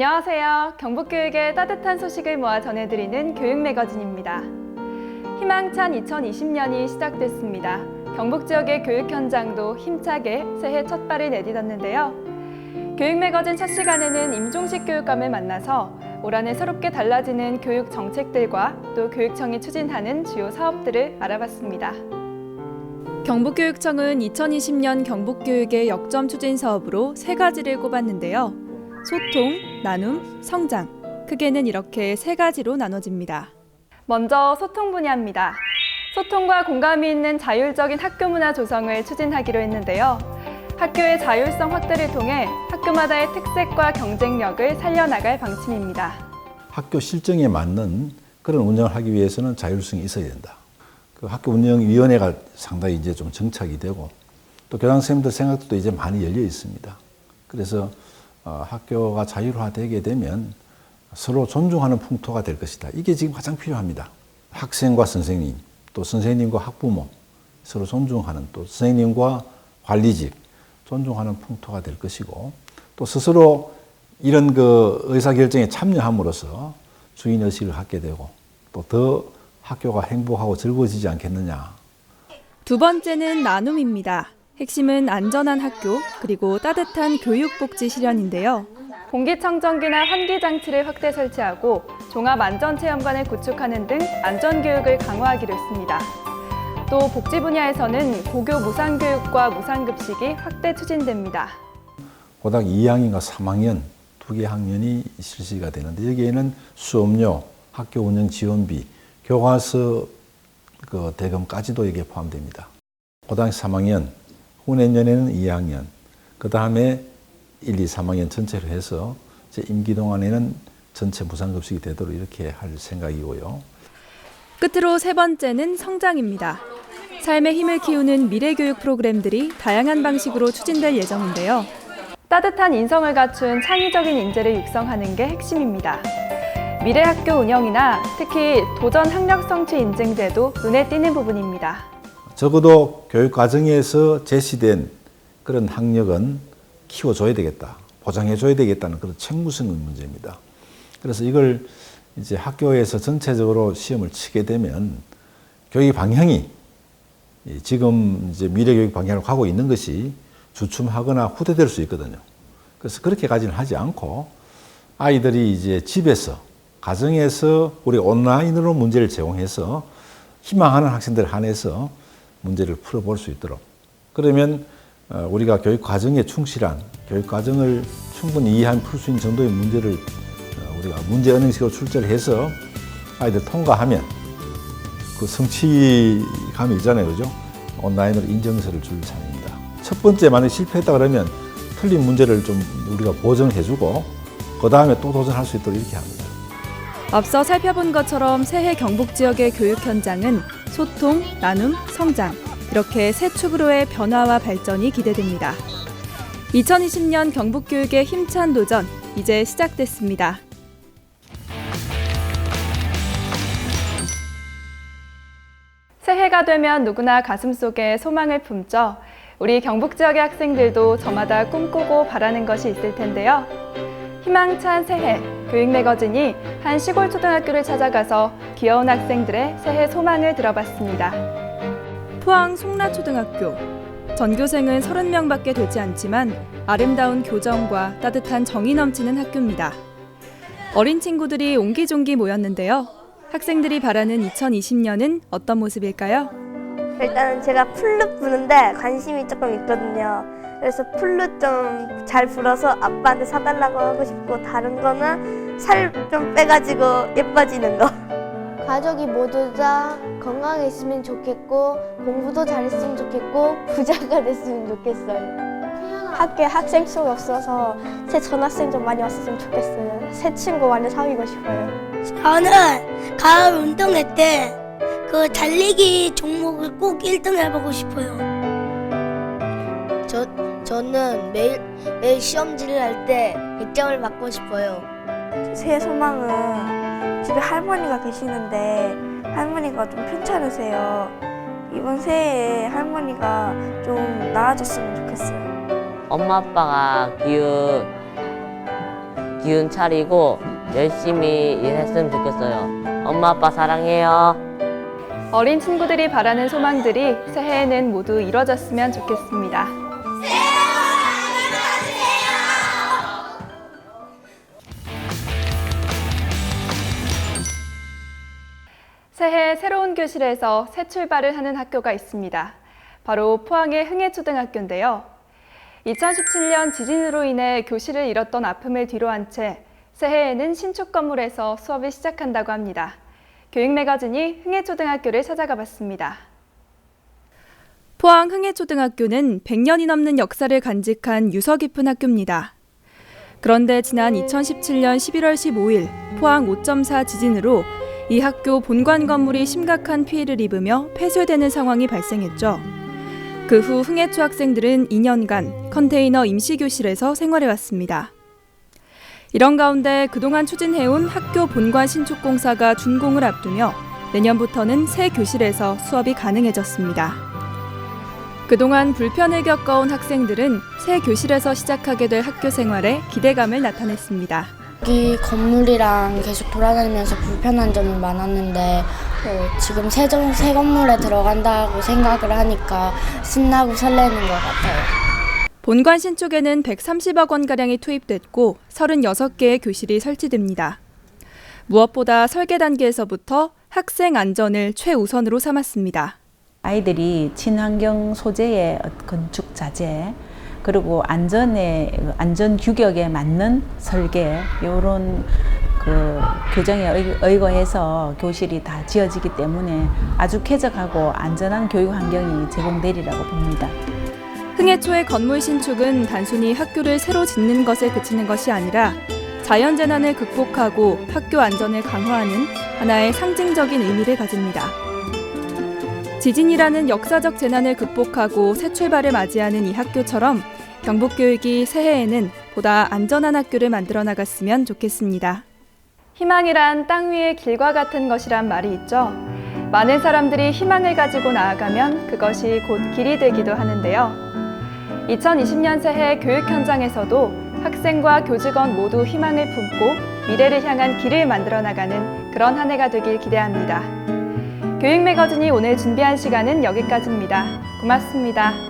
안녕하세요. 경북교육의 따뜻한 소식을 모아 전해드리는 교육 매거진입니다. 희망찬 2020년이 시작됐습니다. 경북 지역의 교육 현장도 힘차게 새해 첫 발을 내딛었는데요. 교육 매거진 첫 시간에는 임종식 교육감을 만나서 올 한해 새롭게 달라지는 교육 정책들과 또 교육청이 추진하는 주요 사업들을 알아봤습니다. 경북교육청은 2020년 경북교육의 역점 추진 사업으로 세 가지를 꼽았는데요. 소통, 나눔, 성장. 크게는 이렇게 세 가지로 나눠집니다. 먼저 소통 분야입니다. 소통과 공감이 있는 자율적인 학교 문화 조성을 추진하기로 했는데요. 학교의 자율성 확대를 통해 학교마다의 특색과 경쟁력을 살려나갈 방침입니다. 학교 실정에 맞는 그런 운영을 하기 위해서는 자율성이 있어야 된다. 그 학교 운영위원회가 상당히 이제 좀 정착이 되고 또 교장 선생님들 생각도 이제 많이 열려 있습니다. 그래서 학교가 자율화되게 되면 서로 존중하는 풍토가 될 것이다. 이게 지금 가장 필요합니다. 학생과 선생님, 또 선생님과 학부모 서로 존중하는, 또 선생님과 관리직 존중하는 풍토가 될 것이고, 또 스스로 이런 그 의사결정에 참여함으로써 주인의식을 갖게 되고 또 더 학교가 행복하고 즐거워지지 않겠느냐. 두 번째는 나눔입니다. 핵심은 안전한 학교, 그리고 따뜻한 교육복지 실현인데요. 공기청정기나 환기장치를 확대 설치하고 종합안전체험관을 구축하는 등 안전교육을 강화하기로 했습니다. 또 복지 분야에서는 고교 무상교육과 무상급식이 확대 추진됩니다. 고등 2학년과 3학년 두 개 학년이 실시가 되는데 여기에는 수업료, 학교 운영 지원비, 교과서 대금까지도 여기에 포함됩니다. 고등학교 3학년, 후내년에는 2학년, 그 다음에 1, 2, 3학년 전체로 해서 제 임기 동안에는 전체 무상급식이 되도록 이렇게 할 생각이고요. 끝으로 세 번째는 성장입니다. 삶의 힘을 키우는 미래교육 프로그램들이 다양한 방식으로 추진될 예정인데요. 따뜻한 인성을 갖춘 창의적인 인재를 육성하는 게 핵심입니다. 미래학교 운영이나 특히 도전 학력 성취 인증제도 눈에 띄는 부분입니다. 적어도 교육 과정에서 제시된 그런 학력은 키워줘야 되겠다, 보장해줘야 되겠다는 그런 책무성의 문제입니다. 그래서 이걸 이제 학교에서 전체적으로 시험을 치게 되면 교육 방향이 지금 이제 미래교육 방향으로 가고 있는 것이 주춤하거나 후퇴될 수 있거든요. 그래서 그렇게까지는 하지 않고 아이들이 이제 집에서 가정에서 우리 온라인으로 문제를 제공해서 희망하는 학생들 한해서 문제를 풀어볼 수 있도록, 그러면 우리가 교육 과정에 충실한, 교육 과정을 충분히 이해한 풀 수 있는 정도의 문제를 우리가 문제 은행식으로 출제를 해서 아이들 통과하면 그 성취감이 있잖아요, 그죠? 온라인으로 인정서를 줄 차례입니다. 첫 번째 만약에 실패했다 그러면 틀린 문제를 좀 우리가 보정해주고 그 다음에 또 도전할 수 있도록 이렇게 합니다. 앞서 살펴본 것처럼 새해 경북 지역의 교육 현장은 소통, 나눔, 성장 이렇게 세 축으로의 변화와 발전이 기대됩니다. 2020년 경북 교육의 힘찬 도전 이제 시작됐습니다. 새해가 되면 누구나 가슴속에 소망을 품죠. 우리 경북 지역의 학생들도 저마다 꿈꾸고 바라는 것이 있을 텐데요. 희망찬 새해, 교육 매거진이 한 시골 초등학교를 찾아가서 귀여운 학생들의 새해 소망을 들어봤습니다. 포항 송라초등학교. 전교생은 30명밖에 되지 않지만 아름다운 교정과 따뜻한 정이 넘치는 학교입니다. 어린 친구들이 옹기종기 모였는데요. 학생들이 바라는 2020년은 어떤 모습일까요? 일단은 제가 플룻 부는데 관심이 조금 있거든요. 그래서 플룻 좀 잘 불어서 아빠한테 사달라고 하고 싶고, 다른 거는 살 좀 빼가지고 예뻐지는 거. 가족이 모두 다 건강했으면 좋겠고, 공부도 잘했으면 좋겠고, 부자가 됐으면 좋겠어요. 학교에 학생 수가 없어서 새 전학생 좀 많이 왔으면 좋겠어요. 새 친구 많이 사귀고 싶어요. 저는 가을 운동회 때 그 달리기 종목을 꼭 1등 해보고 싶어요. 저는 매일 시험지를 할 때 100점을 받고 싶어요. 새 소망은 집에 할머니가 계시는데 할머니가 좀 편찮으세요. 이번 새해에 할머니가 좀 나아졌으면 좋겠어요. 엄마 아빠가 기운 차리고 열심히 일했으면 좋겠어요. 엄마 아빠 사랑해요. 어린 친구들이 바라는 소망들이 새해에는 모두 이뤄졌으면 좋겠습니다. 새해 새로운 교실에서 새 출발을 하는 학교가 있습니다. 바로 포항의 흥해초등학교인데요. 2017년 지진으로 인해 교실을 잃었던 아픔을 뒤로한 채 새해에는 신축 건물에서 수업을 시작한다고 합니다. 교육 매거진이 흥해초등학교를 찾아가 봤습니다. 포항 흥해초등학교는 100년이 넘는 역사를 간직한 유서 깊은 학교입니다. 그런데 지난 2017년 11월 15일 포항 5.4 지진으로 이 학교 본관 건물이 심각한 피해를 입으며 폐쇄되는 상황이 발생했죠. 그 후 흥해초 학생들은 2년간 컨테이너 임시교실에서 생활해왔습니다. 이런 가운데 그동안 추진해온 학교 본관 신축 공사가 준공을 앞두며 내년부터는 새 교실에서 수업이 가능해졌습니다. 그동안 불편을 겪어온 학생들은 새 교실에서 시작하게 될 학교 생활에 기대감을 나타냈습니다. 여기 건물이랑 계속 돌아다니면서 불편한 점이 많았는데 지금 새 건물에 들어간다고 생각을 하니까 신나고 설레는 것 같아요. 본관 신축에는 130억 원가량이 투입됐고 36개의 교실이 설치됩니다. 무엇보다 설계 단계에서부터 학생 안전을 최우선으로 삼았습니다. 아이들이 친환경 소재의 건축 자재 그리고 안전 규격에 맞는 설계 이런 그 교정에 의거해서 교실이 다 지어지기 때문에 아주 쾌적하고 안전한 교육 환경이 제공되리라고 봅니다. 흥해초의 건물 신축은 단순히 학교를 새로 짓는 것에 그치는 것이 아니라 자연재난을 극복하고 학교 안전을 강화하는 하나의 상징적인 의미를 가집니다. 지진이라는 역사적 재난을 극복하고 새 출발을 맞이하는 이 학교처럼 경북교육이 새해에는 보다 안전한 학교를 만들어 나갔으면 좋겠습니다. 희망이란 땅 위의 길과 같은 것이란 말이 있죠. 많은 사람들이 희망을 가지고 나아가면 그것이 곧 길이 되기도 하는데요. 2020년 새해 교육 현장에서도 학생과 교직원 모두 희망을 품고 미래를 향한 길을 만들어 나가는 그런 한 해가 되길 기대합니다. 교육 매거진이 오늘 준비한 시간은 여기까지입니다. 고맙습니다.